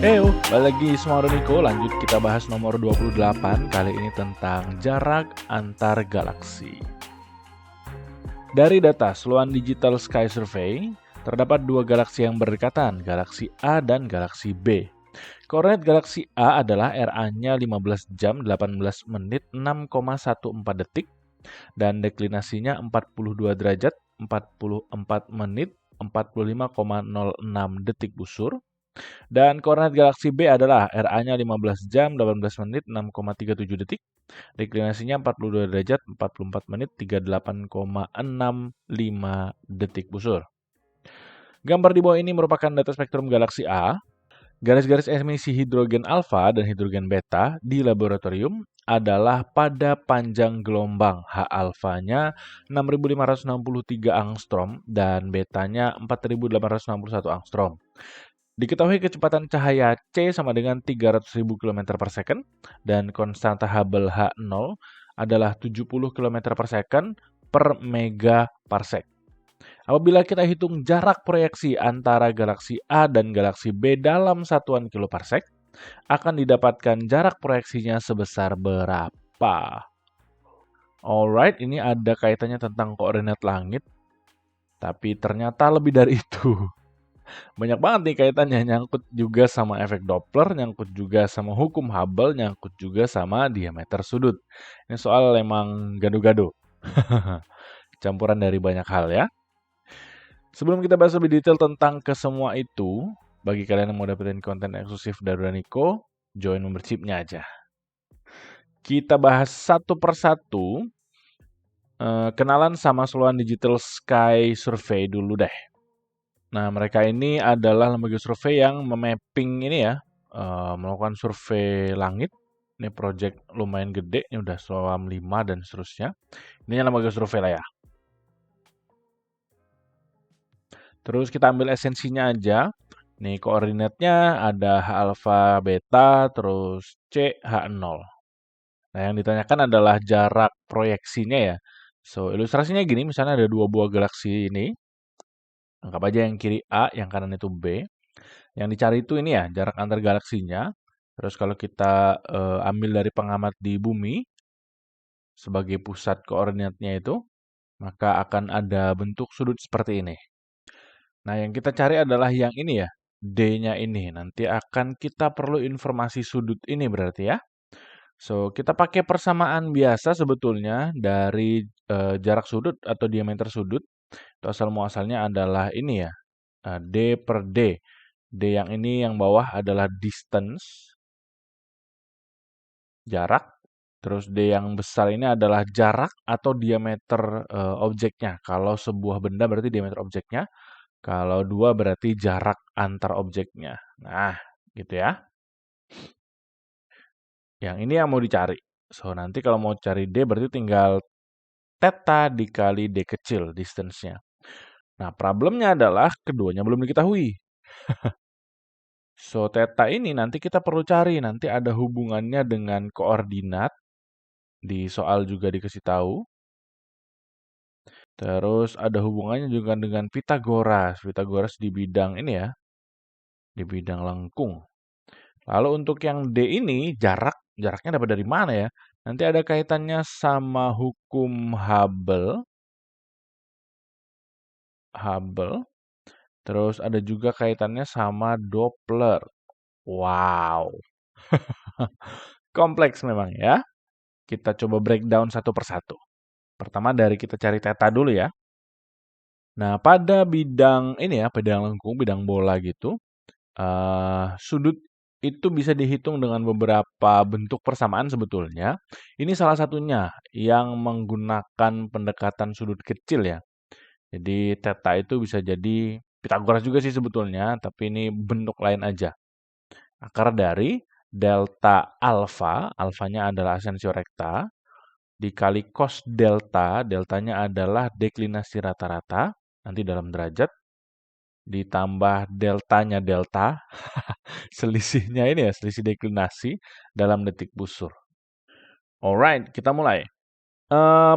Balik lagi sama Niko, lanjut kita bahas nomor 28, kali ini tentang jarak antar galaksi. Dari data Sloan Digital Sky Survey, terdapat dua galaksi yang berdekatan, galaksi A dan galaksi B. Koordinat galaksi A adalah RA-nya 15 jam 18 menit 6,14 detik dan deklinasinya 42 derajat 44 menit 45,06 detik busur. Dan koordinat galaksi B adalah RA-nya 15 jam 18 menit 6,37 detik, deklinasinya 42 derajat 44 menit 38,65 detik busur. Gambar di bawah ini merupakan data spektrum galaksi A. Garis-garis emisi hidrogen alfa dan hidrogen beta di laboratorium adalah pada panjang gelombang. H alfanya 6563 angstrom dan betanya 4861 angstrom. Diketahui kecepatan cahaya C sama dengan 300.000 km per second dan konstanta Hubble H0 adalah 70 km per second per megaparsec. Apabila kita hitung jarak proyeksi antara galaksi A dan galaksi B dalam satuan kiloparsec, akan didapatkan jarak proyeksinya sebesar berapa? Alright, ini ada kaitannya tentang koordinat langit, tapi ternyata lebih dari itu. Banyak banget nih kaitannya, nyangkut juga sama efek Doppler, nyangkut juga sama hukum Hubble, nyangkut juga sama diameter sudut. Ini soal emang gado-gado. Campuran dari banyak hal ya. Sebelum kita bahas lebih detail tentang kesemua itu, bagi kalian yang mau dapetin konten eksklusif dari Daniko, join membershipnya aja. Kita bahas satu persatu, kenalan sama Sloan Digital Sky Survey dulu deh. Nah, mereka ini adalah lembaga survei yang memapping ini ya, melakukan survei langit. Ini project lumayan gede, ini udah SOAM 5 dan seterusnya. Ini lembaga survei lah ya. Terus kita ambil esensinya aja. Nih koordinatnya ada H alfa beta, terus C H0. Nah, yang ditanyakan adalah jarak proyeksinya ya. So, ilustrasinya gini, misalnya ada dua buah galaksi ini. Anggap aja yang kiri A, yang kanan itu B. Yang dicari itu ini ya, jarak antar galaksinya. Terus kalau kita ambil dari pengamat di bumi sebagai pusat koordinatnya itu, maka akan ada bentuk sudut seperti ini. Nah, yang kita cari adalah yang ini ya, D-nya ini. Nanti akan kita perlu informasi sudut ini berarti ya. So, kita pakai persamaan biasa sebetulnya dari jarak sudut atau diameter sudut. Itu asal muasalnya adalah ini ya, D per D. D yang ini yang bawah adalah distance, jarak. Terus D yang besar ini adalah jarak atau diameter objeknya. Kalau sebuah benda berarti diameter objeknya. Kalau dua berarti jarak antar objeknya. Nah, gitu ya. Yang ini yang mau dicari. So, nanti kalau mau cari D berarti tinggal theta dikali D kecil distance-nya. Nah, problemnya adalah keduanya belum diketahui. So, theta ini nanti kita perlu cari. Nanti ada hubungannya dengan koordinat. Di soal juga dikasih tahu. Terus ada hubungannya juga dengan Pitagoras. Pitagoras di bidang ini ya. Di bidang lengkung. Lalu untuk yang D ini, jaraknya dapat dari mana ya? Nanti ada kaitannya sama hukum Hubble. Terus ada juga kaitannya sama Doppler. Wow. Kompleks memang ya. Kita coba breakdown satu persatu. Pertama dari kita cari theta dulu ya. Nah, pada bidang ini ya, bidang lengkung, bidang bola gitu, sudut itu bisa dihitung dengan beberapa bentuk persamaan sebetulnya. Ini salah satunya yang menggunakan pendekatan sudut kecil ya. Jadi theta itu bisa jadi Pitagoras juga sih sebetulnya, tapi ini bentuk lain aja. Akar dari delta alfa, alfanya adalah asensio rekta, dikali cos delta, deltanya adalah deklinasi rata-rata, nanti dalam derajat, ditambah deltanya delta, selisihnya ini ya, selisih deklinasi dalam detik busur. Alright, kita mulai.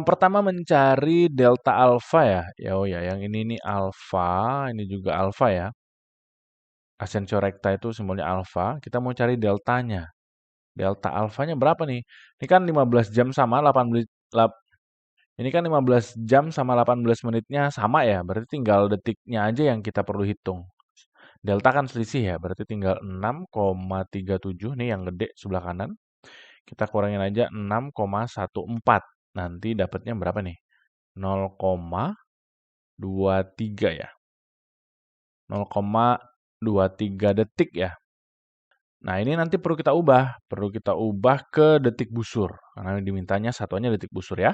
Pertama mencari delta alfa ya. Ya, oh ya, yang ini alfa, ini juga alfa ya. Asensio recta itu simbolnya alfa. Kita mau cari deltanya. Delta alfanya berapa nih? Ini kan 15 jam sama 18 ini kan 15 jam sama 18 menitnya sama ya. Berarti tinggal detiknya aja yang kita perlu hitung. Delta kan selisih ya, berarti tinggal 6,37 nih yang gede sebelah kanan. Kita kurangin aja 6,14. Nanti dapatnya berapa nih? 0,23 ya. 0,23 detik ya. Nah, ini nanti perlu kita ubah ke detik busur. Karena dimintanya satuannya detik busur ya.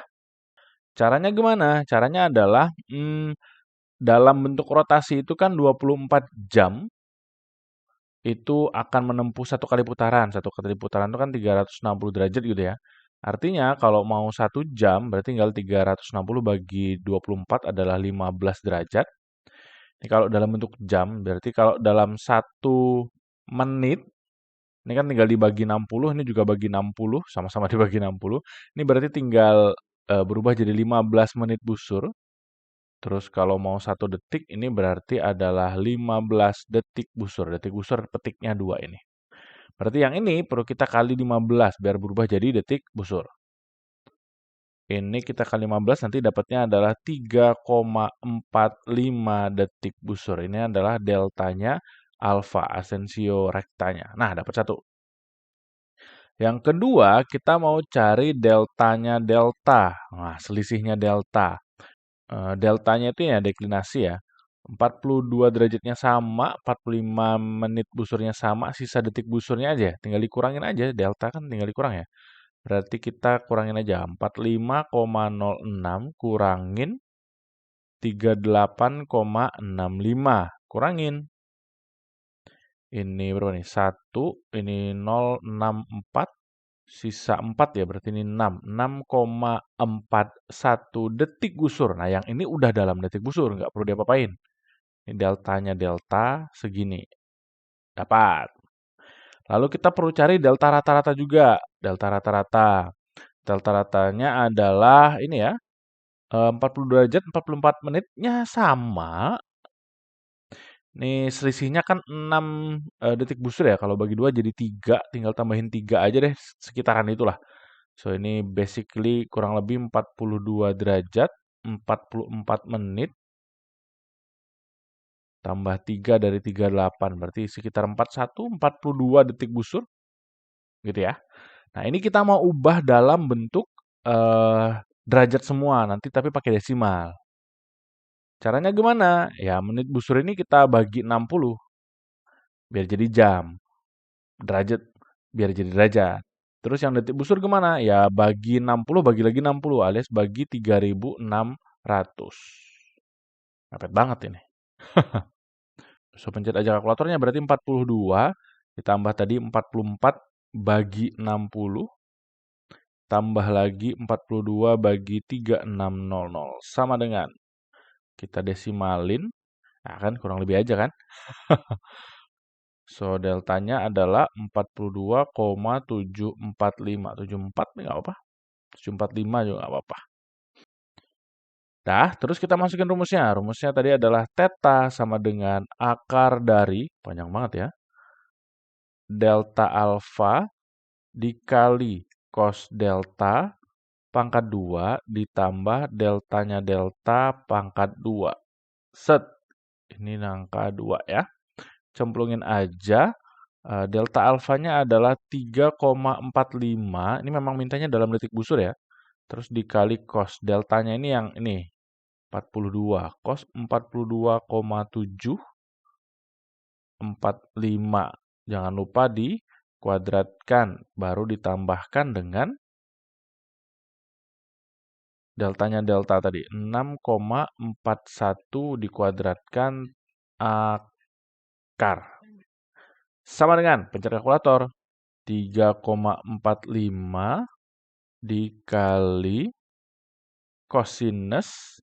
Caranya gimana? Caranya adalah dalam bentuk rotasi itu kan 24 jam itu akan menempuh satu kali putaran. Satu kali putaran itu kan 360 derajat gitu ya. Artinya kalau mau 1 jam berarti tinggal 360 bagi 24 adalah 15 derajat. Ini kalau dalam bentuk jam, berarti kalau dalam 1 menit, ini kan tinggal dibagi 60, ini juga bagi 60, sama-sama dibagi 60. Ini berarti tinggal berubah jadi 15 menit busur. Terus kalau mau 1 detik, ini berarti adalah 15 detik busur. Detik busur petiknya 2 ini. Berarti yang ini perlu kita kali 15 biar berubah jadi detik busur. Ini kita kali 15 nanti dapatnya adalah 3,45 detik busur. Ini adalah deltanya alfa, asensio rektanya. Nah, dapat 1. Yang kedua, kita mau cari deltanya delta. Nah, selisihnya delta. Deltanya itu ya deklinasi ya. 42 derajatnya sama, 45 menit busurnya sama, sisa detik busurnya aja. Tinggal dikurangin aja, delta kan tinggal dikurang ya. Berarti kita kurangin aja, 45,06 kurangin 38,65. Kurangin. Ini berapa nih? 1, ini 0,64. Sisa 4 ya, berarti ini 6. 6,41 detik busur. Nah, yang ini udah dalam detik busur, nggak perlu diapa-apain. Ini deltanya delta segini. Dapat. Lalu kita perlu cari delta rata-rata juga. Delta rata-rata. Delta ratanya adalah ini ya. 40 derajat 44 menitnya sama. Ini selisihnya kan 6 detik busur ya. Kalau bagi 2 jadi 3. Tinggal tambahin 3 aja deh. Sekitaran itulah. So, ini basically kurang lebih 42 derajat, 44 menit, tambah 3 dari 38. Berarti sekitar 41, 42 detik busur. Gitu ya. Nah, ini kita mau ubah dalam bentuk derajat semua. Nanti tapi pakai desimal. Caranya gimana? Ya, menit busur ini kita bagi 60. Biar jadi jam. Derajat biar jadi derajat. Terus yang detik busur gimana? Ya bagi 60, bagi lagi 60 alias bagi 3.600. Mepet banget ini. So, pencet aja kalkulatornya berarti 42 ditambah tadi 44 bagi 60 tambah lagi 42 bagi 3600 sama dengan kita desimalin. Nah, kan kurang lebih aja kan? So, deltanya adalah 42,745. 74 nih nggak apa-apa. 745 juga nggak apa-apa. Dah, terus kita masukin rumusnya. Rumusnya tadi adalah theta sama dengan akar dari, panjang banget ya, delta alfa dikali cos delta pangkat 2 ditambah deltanya delta pangkat 2. Set. Ini angka 2 ya. Cemplungin aja. Delta alfanya adalah 3,45. Ini memang mintanya dalam detik busur ya. Terus dikali cos. Deltanya ini yang ini. 42. Cos 42,745. Jangan lupa dikuadratkan. Baru ditambahkan dengan deltanya delta tadi. 6,41 dikuadratkan akar. Sama dengan pencet kalkulator. 3,45 dikali kosinus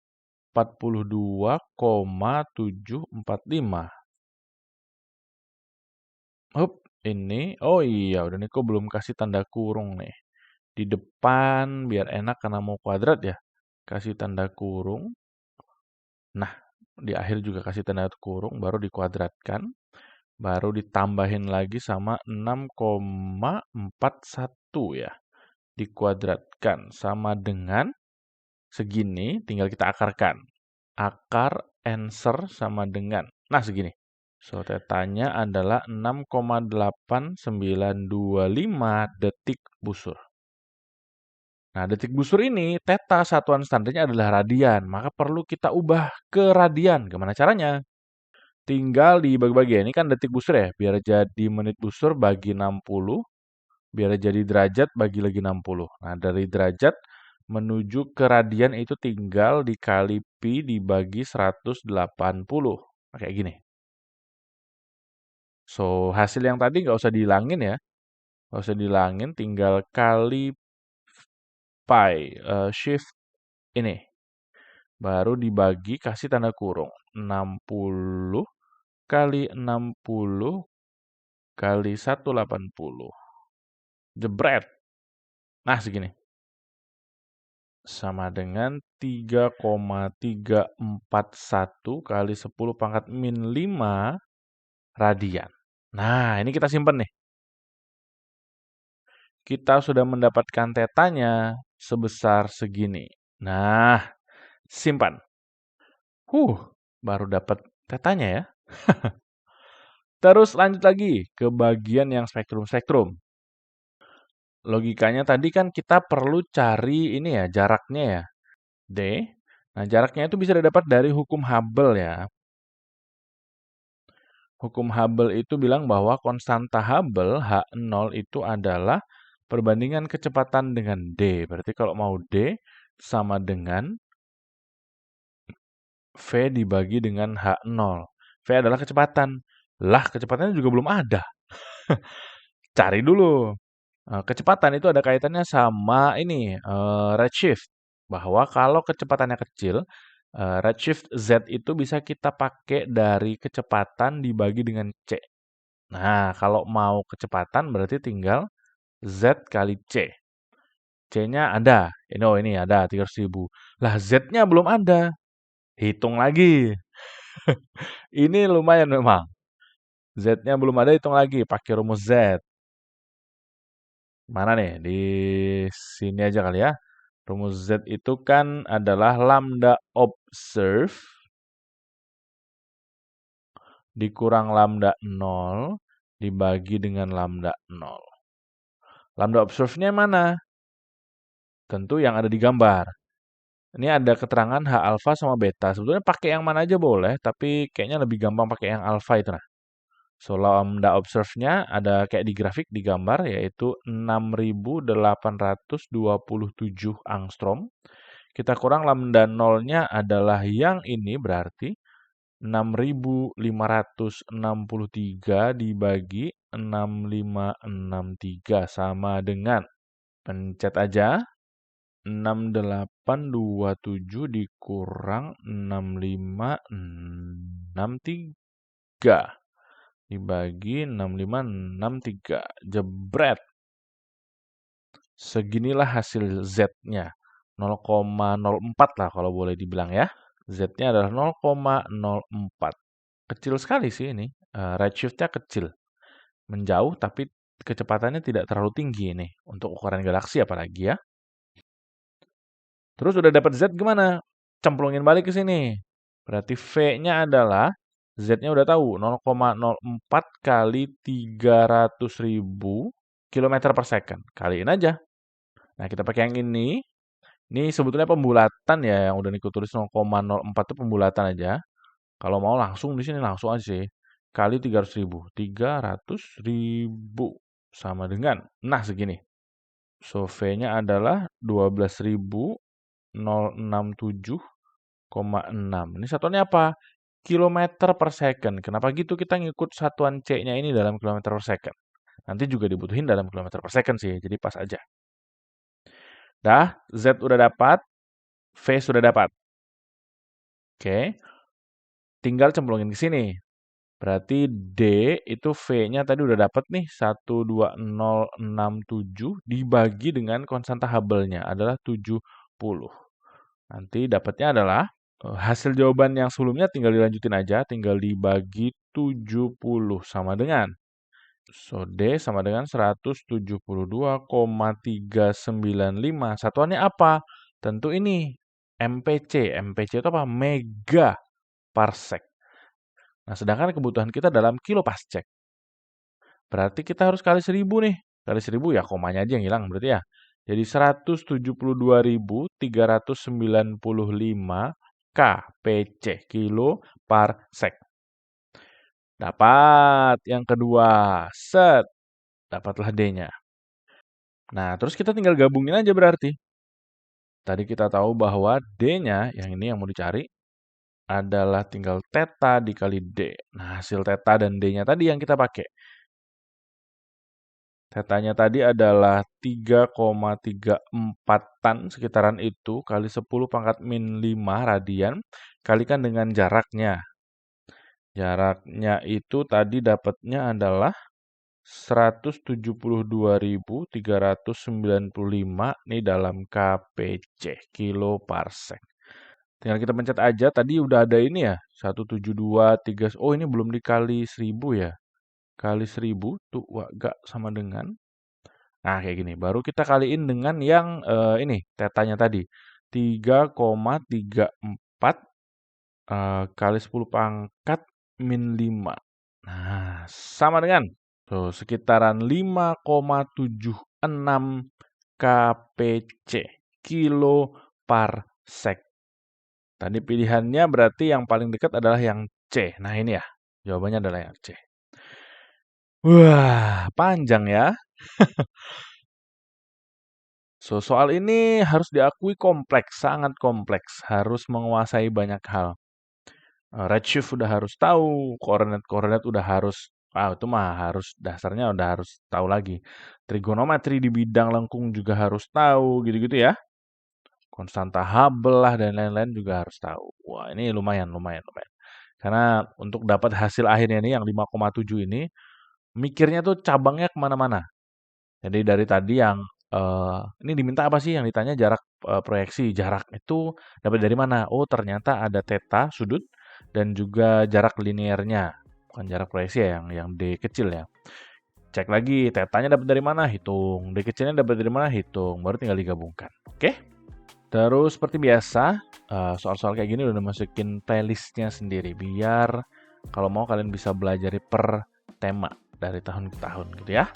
42,745. Ini. Oh iya, udah Niko belum kasih tanda kurung nih. Di depan biar enak karena mau kuadrat ya. Kasih tanda kurung. Nah, di akhir juga kasih tanda kurung baru dikuadratkan. Baru ditambahin lagi sama 6,41 ya. Dikuadratkan sama dengan segini, tinggal kita akarkan. Akar answer sama dengan, nah segini. So, tetanya adalah 6,8925 detik busur. Nah, detik busur ini, teta satuan standarnya adalah radian. Maka perlu kita ubah ke radian. Gimana caranya? Tinggal dibagi-bagi ya. Ini kan detik busur ya. Biar jadi menit busur bagi 60. Biar jadi derajat bagi lagi 60. Nah, dari derajat menuju ke radian itu tinggal dikali pi dibagi 180. Nah, kayak gini. So, hasil yang tadi nggak usah dihilangin ya. Nggak usah dihilangin, tinggal kali pi, shift ini. Baru dibagi, kasih tanda kurung. 60 kali 60 kali 180. Jebret. Nah, segini. Sama dengan 3,341 kali 10 pangkat min 5 radian. Nah, ini kita simpan nih. Kita sudah mendapatkan tetanya sebesar segini. Nah, simpan. Baru dapat tetanya ya. Terus lanjut lagi ke bagian yang spektrum-spektrum. Logikanya tadi kan kita perlu cari ini ya, jaraknya ya. D. Nah, jaraknya itu bisa didapat dari hukum Hubble ya. Hukum Hubble itu bilang bahwa konstanta Hubble H0 itu adalah perbandingan kecepatan dengan D. Berarti kalau mau D sama dengan V dibagi dengan H0. V adalah kecepatan. Lah, kecepatannya juga belum ada. Cari dulu. Kecepatan itu ada kaitannya sama ini, redshift. Bahwa kalau kecepatannya kecil, redshift Z itu bisa kita pakai dari kecepatan dibagi dengan C. Nah, kalau mau kecepatan berarti tinggal Z kali C. C-nya ada. Ini ada 300.000. Lah, Z-nya belum ada. Hitung lagi. Ini lumayan memang. Z-nya belum ada, hitung lagi. Pakai rumus Z. Mana nih? Di sini aja kali ya. Rumus Z itu kan adalah lambda observe dikurang lambda 0 dibagi dengan lambda 0. Lambda observe-nya mana? Tentu yang ada di gambar. Ini ada keterangan H alpha sama beta. Sebetulnya pakai yang mana aja boleh, tapi kayaknya lebih gampang pakai yang alpha itu nah. So, lambda observe-nya ada kayak di grafik di gambar, yaitu 6.827 angstrom. Kita kurang lambda 0-nya adalah yang ini, berarti 6.563 dibagi 6563 sama dengan, pencet aja, 6827 dikurang 6563 dibagi 6563. Jebret. Seginilah hasil Z-nya. 0,04 lah kalau boleh dibilang ya. Z-nya adalah 0,04. Kecil sekali sih ini. Redshift-nya kecil. Menjauh tapi kecepatannya tidak terlalu tinggi ini. Untuk ukuran galaksi apalagi ya. Terus udah dapat Z gimana? Cemplungin balik ke sini. Berarti V-nya adalah, Z-nya udah tahu, 0,04 kali 300.000 km per second. Kaliin aja. Nah, kita pakai yang ini. Ini sebetulnya pembulatan ya, yang udah Niko tulis 0,04 itu pembulatan aja. Kalau mau langsung di sini langsung aja sih. Kali 300.000. 300.000 sama dengan, nah segini. So, V-nya adalah 12.067,6. Ini satuannya apa? Kilometer per second. Kenapa gitu kita ngikut satuan C-nya ini dalam kilometer per second? Nanti juga dibutuhin dalam kilometer per second sih, jadi pas aja. Dah, Z udah dapat, V sudah dapat. Oke. Tinggal cemplungin ke sini. Berarti D itu V-nya tadi udah dapat nih, 12067 dibagi dengan konstanta Hubble-nya adalah 70. Nanti dapatnya adalah hasil jawaban yang sebelumnya tinggal dilanjutin aja, tinggal dibagi sama dengan. So, D sama dengan 172,395. Satuannya apa? Tentu ini MPC. MPC itu apa? Mega parsec. Nah, sedangkan kebutuhan kita dalam kilo parsec. Berarti kita harus kali 1000 nih. Kali 1000 ya komanya aja yang hilang berarti ya. Jadi 172.395 kpc, kilo parsec. Dapat yang kedua. Set. Dapatlah D-nya. Nah, terus kita tinggal gabungin aja berarti. Tadi kita tahu bahwa D-nya, yang ini yang mau dicari, adalah tinggal theta dikali D. Nah, hasil theta dan D-nya tadi yang kita pakai. Tetanya tadi adalah 3,34-an sekitaran itu kali 10 pangkat min 5 radian kalikan dengan jaraknya. Jaraknya itu tadi dapatnya adalah 172.395 nih dalam kpc, kilo parsec. Tinggal kita pencet aja, tadi udah ada ini ya, 172,3. Oh, ini belum dikali 1000 ya. Kali 1000 tuh gak sama dengan. Nah, kayak gini. Baru kita kaliin dengan yang ini, tetanya tadi. 3,34 kali 10 pangkat min 5. Nah, sama dengan sekitaran 5,76 kpc, kilo parsec. Tadi pilihannya berarti yang paling dekat adalah yang C. Nah, ini ya. Jawabannya adalah yang C. Wah, panjang ya. Soal ini harus diakui kompleks, sangat kompleks. Harus menguasai banyak hal. Redshift udah harus tahu, koordinat udah harus, itu mah harus dasarnya udah harus tahu lagi. Trigonometri di bidang lengkung juga harus tahu, gitu-gitu ya. Konstanta Hubble lah dan lain-lain juga harus tahu. Wah, ini lumayan. Karena untuk dapat hasil akhirnya ini yang 5,7 ini, mikirnya tuh cabangnya kemana-mana. Jadi dari tadi yang ini diminta apa sih yang ditanya jarak proyeksi. Jarak itu dapat dari mana? Oh, ternyata ada theta sudut dan juga jarak linearnya. Bukan jarak proyeksi ya, yang D kecil ya. Cek lagi, tetanya dapat dari mana? Hitung. D kecilnya dapat dari mana? Hitung. Baru tinggal digabungkan. Oke? Terus seperti biasa, soal-soal kayak gini udah masukin playlistnya sendiri. Biar kalau mau kalian bisa belajar per tema dari tahun ke tahun gitu ya.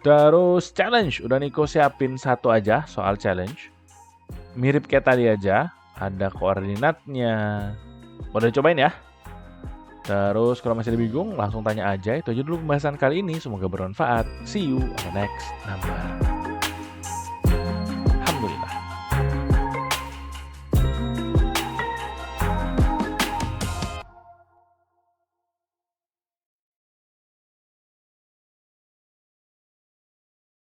Terus challenge, udah Niko siapin satu aja soal challenge. Mirip kayak tadi aja, ada koordinatnya. Udah cobain ya. Terus kalau masih bingung, langsung tanya aja. Itu aja dulu pembahasan kali ini. Semoga bermanfaat. See you on the next number.